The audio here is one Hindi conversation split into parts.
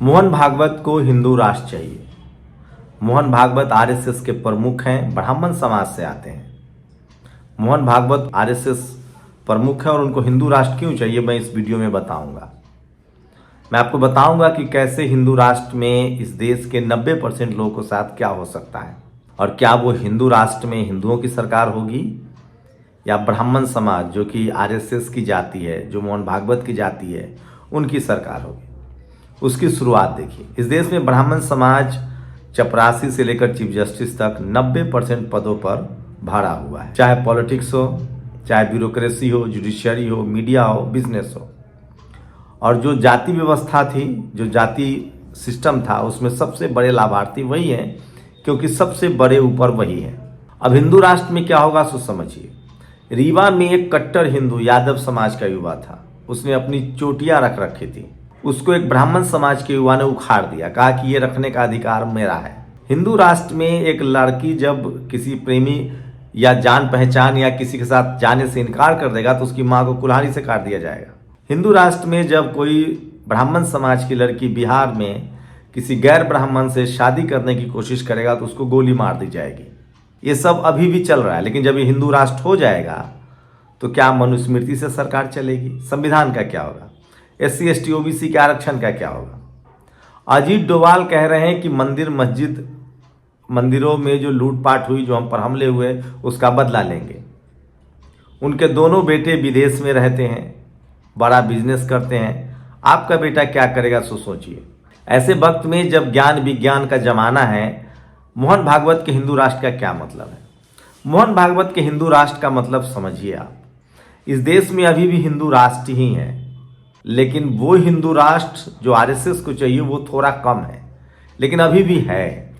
मोहन भागवत को हिंदू राष्ट्र चाहिए। मोहन भागवत आरएसएस के प्रमुख हैं, ब्राह्मण समाज से आते हैं। मोहन भागवत आरएसएस प्रमुख हैं और उनको हिंदू राष्ट्र क्यों चाहिए, मैं इस वीडियो में बताऊंगा। मैं आपको बताऊंगा कि कैसे हिंदू राष्ट्र में इस देश के 90% लोगों के साथ क्या हो सकता है और क्या वो हिंदू राष्ट्र में हिंदुओं की सरकार होगी या ब्राह्मण समाज जो कि आरएसएस की जाति है, जो मोहन भागवत की जाति है, उनकी सरकार होगी। उसकी शुरुआत देखिए। इस देश में ब्राह्मण समाज चपरासी से लेकर चीफ जस्टिस तक 90% पदों पर भरा हुआ है, चाहे पॉलिटिक्स हो, चाहे ब्यूरोक्रेसी हो, जुडिशियरी हो, मीडिया हो, बिजनेस हो। और जो जाति व्यवस्था थी, जो जाति सिस्टम था, उसमें सबसे बड़े लाभार्थी वही हैं, क्योंकि सबसे बड़े ऊपर वही है। अब हिंदू राष्ट्र में क्या होगा सो समझिए। रीवा में एक कट्टर हिंदू यादव समाज का युवा था, उसने अपनी चोटियां रख रखी थी। उसको एक ब्राह्मण समाज के युवा ने उखाड़ दिया, कहा कि ये रखने का अधिकार मेरा है। हिंदू राष्ट्र में एक लड़की जब किसी प्रेमी या जान पहचान या किसी के साथ जाने से इनकार कर देगा तो उसकी मां को कुल्हाड़ी से काट दिया जाएगा। हिंदू राष्ट्र में जब कोई ब्राह्मण समाज की लड़की बिहार में किसी गैर ब्राह्मण से शादी करने की कोशिश करेगा तो उसको गोली मार दी जाएगी। ये सब अभी भी चल रहा है, लेकिन जब ये हिंदू राष्ट्र हो जाएगा तो क्या मनुस्मृति से सरकार चलेगी? संविधान का क्या होगा? SC ST OBC के आरक्षण का क्या होगा? अजीत डोभाल कह रहे हैं कि मंदिरों में जो लूटपाट हुई, जो हम पर हमले हुए, उसका बदला लेंगे। उनके दोनों बेटे विदेश में रहते हैं, बड़ा बिजनेस करते हैं। आपका बेटा क्या करेगा सो सोचिए। ऐसे वक्त में जब ज्ञान विज्ञान का जमाना है, मोहन भागवत के हिंदू राष्ट्र का क्या मतलब है? मोहन भागवत के हिंदू राष्ट्र का मतलब समझिए आप। इस देश में अभी भी हिंदू राष्ट्र ही है, लेकिन वो हिंदू राष्ट्र जो आरएसएस को चाहिए वो थोड़ा कम है, लेकिन अभी भी है।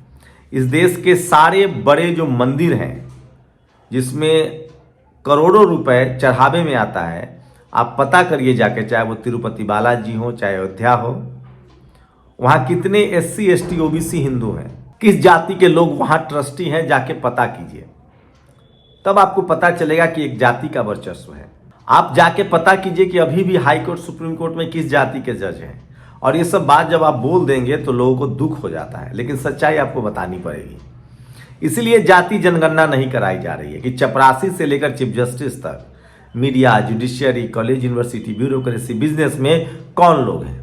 इस देश के सारे बड़े जो मंदिर हैं, जिसमें करोड़ों रुपए चढ़ावे में आता है, आप पता करिए जाके, चाहे वो तिरुपति बालाजी हो, चाहे अयोध्या हो, वहाँ कितने SC ST OBC हिंदू हैं, किस जाति के लोग वहाँ ट्रस्टी हैं, जाके पता कीजिए। तब आपको पता चलेगा कि एक जाति का वर्चस्व है। आप जाके पता कीजिए कि अभी भी हाई कोर्ट, सुप्रीम कोर्ट में किस जाति के जज हैं। और ये सब बात जब आप बोल देंगे तो लोगों को दुख हो जाता है, लेकिन सच्चाई आपको बतानी पड़ेगी। इसीलिए जाति जनगणना नहीं कराई जा रही है कि चपरासी से लेकर चीफ जस्टिस तक media, judiciary, college, university, bureaucracy, business में कौन लोग हैं।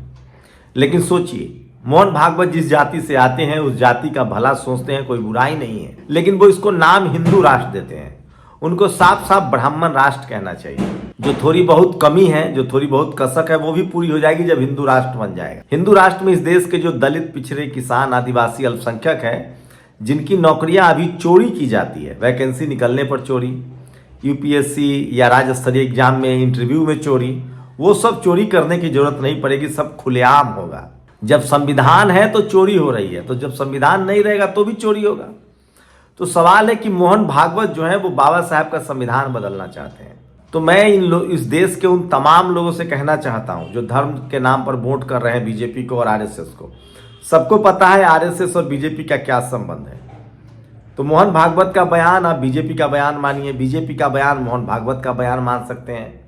लेकिन सोचिए, मोहन भागवत जिस जाति से आते हैं उस जाति का भला सोचते हैं, कोई बुराई नहीं है, लेकिन वो इसको नाम हिंदू राष्ट्र देते हैं। उनको साफ साफ ब्राह्मण राष्ट्र कहना चाहिए। जो थोड़ी बहुत कमी है, जो थोड़ी बहुत कसक है, वो भी पूरी हो जाएगी जब हिंदू राष्ट्र बन जाएगा। हिंदू राष्ट्र में इस देश के जो दलित, पिछड़े, किसान, आदिवासी, अल्पसंख्यक है, जिनकी नौकरियां अभी चोरी की जाती है, वैकेंसी निकलने पर चोरी, UPSC या राज्य स्तरीय एग्जाम में इंटरव्यू में चोरी, वो सब चोरी करने की जरूरत नहीं पड़ेगी, सब खुलेआम होगा। जब संविधान है तो चोरी हो रही है, तो जब संविधान नहीं रहेगा तो भी चोरी होगा। तो सवाल है कि मोहन भागवत जो है वो बाबा साहब का संविधान बदलना चाहते हैं। तो मैं इस देश के उन तमाम लोगों से कहना चाहता हूं जो धर्म के नाम पर वोट कर रहे हैं बीजेपी को और आरएसएस को। सबको पता है आरएसएस और बीजेपी का क्या संबंध है। तो मोहन भागवत का बयान आप बीजेपी का बयान मानिए, बीजेपी का बयान मोहन भागवत का बयान मान सकते हैं।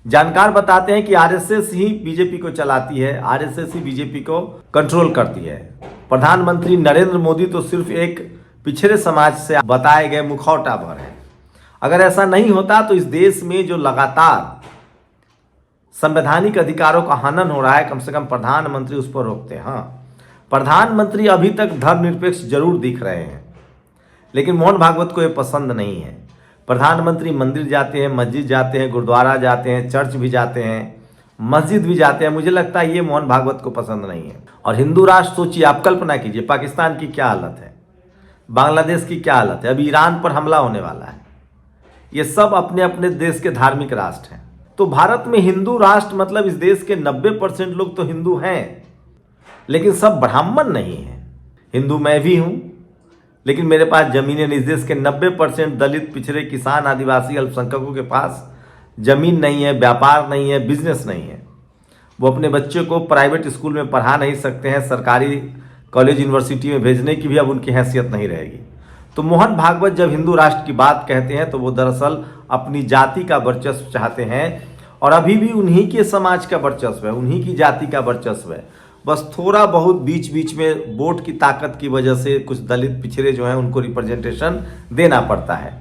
जानकार बताते हैं कि आरएसएस ही बीजेपी को चलाती है, आरएसएस ही बीजेपी को कंट्रोल करती है। प्रधानमंत्री नरेंद्र मोदी तो सिर्फ एक पिछड़े समाज से बताए गए मुखौटा भर है। अगर ऐसा नहीं होता तो इस देश में जो लगातार संवैधानिक अधिकारों का हनन हो रहा है, कम से कम प्रधानमंत्री उस पर रोकते हैं। हाँ, प्रधानमंत्री अभी तक धर्मनिरपेक्ष जरूर दिख रहे हैं, लेकिन मोहन भागवत को ये पसंद नहीं है। प्रधानमंत्री मंदिर जाते हैं, मस्जिद जाते हैं, गुरुद्वारा जाते हैं, चर्च भी जाते हैं, मस्जिद भी जाते हैं। मुझे लगता है ये मोहन भागवत को पसंद नहीं है। और हिंदू राष्ट्र सोचिए, आप कल्पना कीजिए, पाकिस्तान की क्या हालत है, बांग्लादेश की क्या हालत है, अभी ईरान पर हमला होने वाला है। ये सब अपने अपने देश के धार्मिक राष्ट्र हैं। तो भारत में हिंदू राष्ट्र मतलब इस देश के 90% लोग तो हिंदू हैं, लेकिन सब ब्राह्मण नहीं हैं। हिंदू मैं भी हूं, लेकिन मेरे पास जमीनें, इस देश के 90% दलित, पिछड़े, किसान, आदिवासी, अल्पसंख्यकों के पास जमीन नहीं है, व्यापार नहीं है, बिजनेस नहीं है। वो अपने बच्चे को प्राइवेट स्कूल में पढ़ा नहीं सकते हैं, सरकारी कॉलेज, यूनिवर्सिटी में भेजने की भी अब उनकी हैसियत नहीं रहेगी। तो मोहन भागवत जब हिंदू राष्ट्र की बात कहते हैं तो वो दरअसल अपनी जाति का वर्चस्व चाहते हैं, और अभी भी उन्हीं के समाज का वर्चस्व है, उन्हीं की जाति का वर्चस्व है। बस थोड़ा बहुत बीच बीच में वोट की ताकत की वजह से कुछ दलित पिछड़े जो हैं उनको रिप्रेजेंटेशन देना पड़ता है,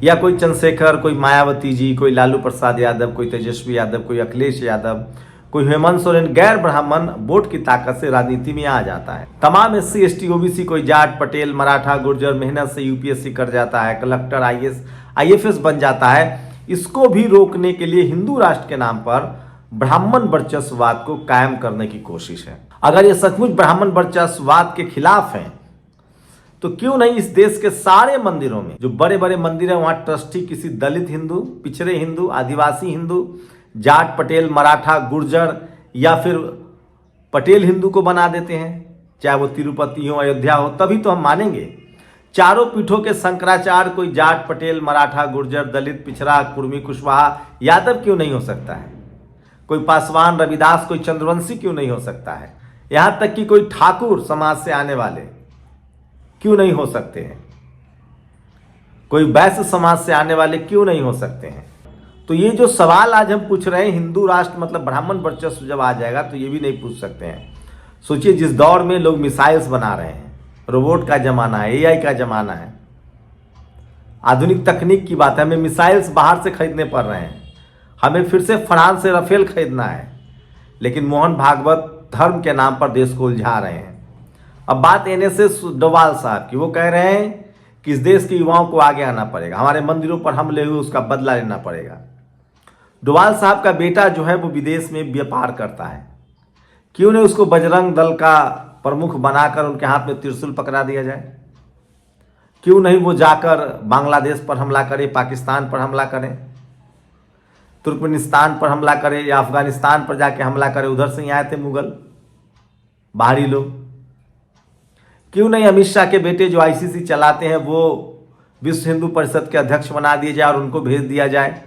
या कोई चंद्रशेखर, कोई मायावती जी, कोई लालू प्रसाद यादव, कोई तेजस्वी यादव, कोई अखिलेश यादव, कोई हेमंत सोरेन गैर ब्राह्मण वोट की ताकत से राजनीति में आ जाता है। तमाम SC ST OBC, कोई जाट, पटेल, मराठा, गुर्जर मेहनत से UPSC कर जाता है, कलेक्टर, IAS IFS बन जाता है। इसको भी रोकने के लिए हिंदू राष्ट्र के नाम पर ब्राह्मण वर्चस्ववाद को कायम करने की कोशिश है। अगर ये सचमुच ब्राह्मण वर्चस्ववाद के खिलाफ हैं तो क्यों नहीं इस देश के सारे मंदिरों में, जो बड़े बड़े मंदिर हैं, वहां ट्रस्टी किसी दलित हिंदू, पिछड़े हिंदू, आदिवासी हिंदू, जाट, पटेल, मराठा, गुर्जर या फिर पटेल हिंदू को बना देते हैं, चाहे वो तिरुपति हो, अयोध्या हो, तभी तो हम मानेंगे। चारों पीठों के शंकराचार्य कोई जाट, पटेल, मराठा, गुर्जर, दलित, पिछड़ा, कुर्मी, कुशवाहा, यादव क्यों नहीं हो सकता है? कोई पासवान, रविदास, कोई चंद्रवंशी क्यों नहीं हो सकता है? यहां तक कि कोई ठाकुर समाज से आने वाले क्यों नहीं हो सकते हैं? कोई वैश्य समाज से आने वाले क्यों नहीं हो सकते हैं? तो ये जो सवाल आज हम पूछ रहे हैं, हिंदू राष्ट्र मतलब ब्राह्मण वर्चस्व जब आ जाएगा तो ये भी नहीं पूछ सकते हैं। सोचिए, जिस दौर में लोग मिसाइल्स बना रहे हैं, रोबोट का जमाना है, AI का जमाना है, आधुनिक तकनीक की बात है, हमें मिसाइल्स बाहर से खरीदने पड़ रहे हैं, हमें फिर से फ्रांस से राफेल खरीदना है, लेकिन मोहन भागवत धर्म के नाम पर देश को उलझा रहे हैं। अब बात NSS डोभाल साहब की, वो कह रहे हैं कि इस देश के युवाओं को आगे आना पड़ेगा, हमारे मंदिरों पर हमले हुए उसका बदला लेना पड़ेगा। डोभाल साहब का बेटा जो है वो विदेश में व्यापार करता है, क्यों नहीं उसको बजरंग दल का प्रमुख बनाकर उनके हाथ में त्रिशूल पकड़ा दिया जाए? क्यों नहीं वो जाकर बांग्लादेश पर हमला करे, पाकिस्तान पर हमला करें, तुर्कमेनिस्तान पर हमला करे, या अफगानिस्तान पर जाके हमला करे? उधर से ही आए थे मुगल बाहरी लोग। क्यों नहीं अमित शाह के बेटे जो ICC चलाते हैं वो विश्व हिंदू परिषद के अध्यक्ष बना दिए जाए और उनको भेज दिया जाए?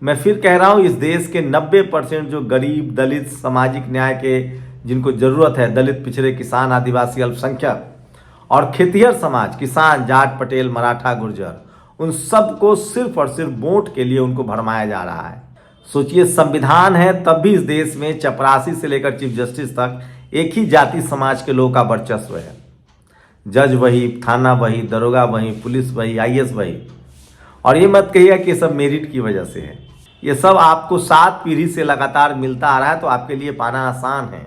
मैं फिर कह रहा हूं, इस देश के 90% जो गरीब, दलित, सामाजिक न्याय के जिनको जरूरत है, दलित, पिछड़े, किसान, आदिवासी, अल्पसंख्यक और खेतिहर समाज, किसान, जाट, पटेल, मराठा, गुर्जर, उन सबको सिर्फ और सिर्फ वोट के लिए उनको भरमाया जा रहा है। सोचिए, संविधान है तब भी इस देश में चपरासी से लेकर चीफ जस्टिस तक एक ही जाति समाज के लोगों का वर्चस्व है। जज वही, थाना वही, दरोगा वही, पुलिस वही, IAS वही। और ये मत कहिएगा कि सब मेरिट की वजह से है, ये सब आपको 7 पीढ़ी से लगातार मिलता आ रहा है, तो आपके लिए पाना आसान है।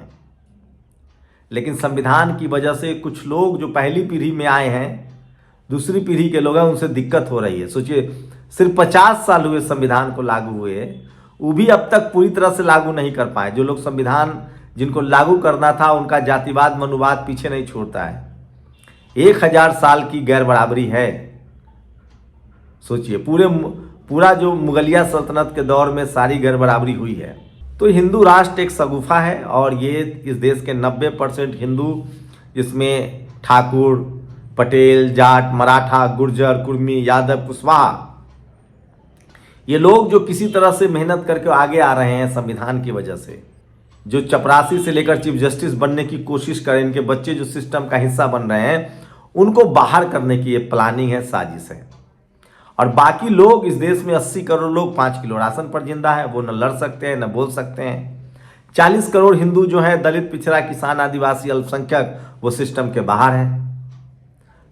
लेकिन संविधान की वजह से कुछ लोग जो पहली पीढ़ी में आए हैं, दूसरी पीढ़ी के लोग हैं, उनसे दिक्कत हो रही है। सोचिए, सिर्फ 50 साल हुए संविधान को लागू हुए, वो भी अब तक पूरी तरह से लागू नहीं कर पाए। जो लोग संविधान जिनको लागू करना था, उनका जातिवाद, मनुवाद पीछे नहीं छोड़ता है। 1000 साल की गैर बराबरी है। सोचिए, पूरा जो मुगलिया सल्तनत के दौर में सारी गैर बराबरी हुई है। तो हिंदू राष्ट्र एक शगुफा है, और ये इस देश के 90% हिंदू, जिसमें ठाकुर, पटेल, जाट, मराठा, गुर्जर, कुर्मी, यादव, कुशवाहा, ये लोग जो किसी तरह से मेहनत करके आगे आ रहे हैं संविधान की वजह से, जो चपरासी से लेकर चीफ जस्टिस बनने की कोशिश करें, इनके बच्चे जो सिस्टम का हिस्सा बन रहे हैं, उनको बाहर करने की ये प्लानिंग है, साजिश है। और बाकी लोग इस देश में 80 करोड़ लोग 5 किलो राशन पर जिंदा है, वो न लड़ सकते हैं न बोल सकते हैं। 40 करोड़ हिंदू जो है, दलित, पिछड़ा, किसान, आदिवासी, अल्पसंख्यक, वो सिस्टम के बाहर हैं।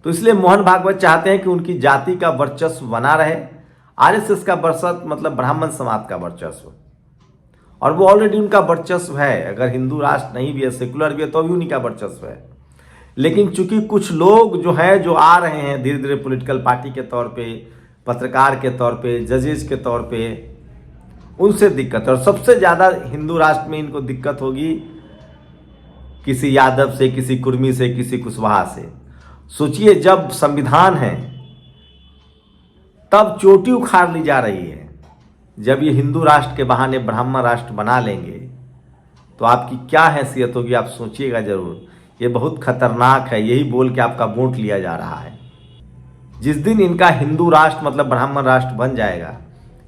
तो इसलिए मोहन भागवत चाहते हैं कि उनकी जाति का वर्चस्व बना रहे। RSS का वर्चस्व मतलब ब्राह्मण समाज का वर्चस्व, और वो ऑलरेडी उनका वर्चस्व है। अगर हिंदू राष्ट्र नहीं भी है, सेकुलर भी है, तो भी उन्हीं का वर्चस्व है। लेकिन चूंकि कुछ लोग जो है, जो आ रहे हैं धीरे धीरे पॉलिटिकल पार्टी के तौर पे, पत्रकार के तौर पे, जजेस के तौर पे, उनसे दिक्कत है। और सबसे ज़्यादा हिंदू राष्ट्र में इनको दिक्कत होगी किसी यादव से, किसी कुर्मी से, किसी कुशवाहा से। सोचिए, जब संविधान है तब चोटी उखाड़ ली जा रही है। जब ये हिंदू राष्ट्र के बहाने ब्राह्मण राष्ट्र बना लेंगे तो आपकी क्या हैसियत होगी, आप सोचिएगा जरूर। ये बहुत खतरनाक है, यही बोल के आपका वोट लिया जा रहा है। जिस दिन इनका हिंदू राष्ट्र मतलब ब्राह्मण राष्ट्र बन जाएगा,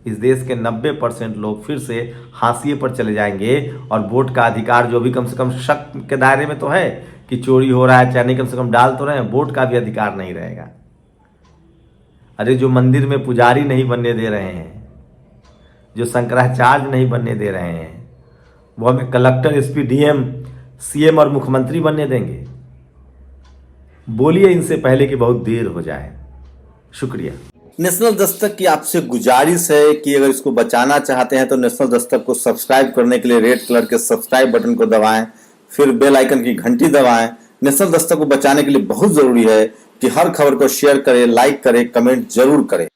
इस देश के 90% लोग फिर से हाशिए पर चले जाएंगे, और वोट का अधिकार जो भी कम से कम शक के दायरे में तो है कि चोरी हो रहा है, चाहे नहीं, कम से कम डाल तो रहे हैं, वोट का भी अधिकार नहीं रहेगा। अरे जो मंदिर में पुजारी नहीं बनने दे रहे हैं, जो शंकराचार्य नहीं बनने दे रहे हैं, वो हमें कलेक्टर, SP, DM सीएम और मुख्यमंत्री बनने देंगे? बोलिए इनसे पहले कि बहुत देर हो जाए। शुक्रिया। नेशनल दस्तक की आपसे गुजारिश है कि अगर इसको बचाना चाहते हैं तो नेशनल दस्तक को सब्सक्राइब करने के लिए रेड कलर के सब्सक्राइब बटन को दबाएं, फिर बेल आइकन की घंटी दबाएं। नेशनल दस्तक को बचाने के लिए बहुत जरूरी है कि हर खबर को शेयर करें, लाइक करें, कमेंट जरूर करें।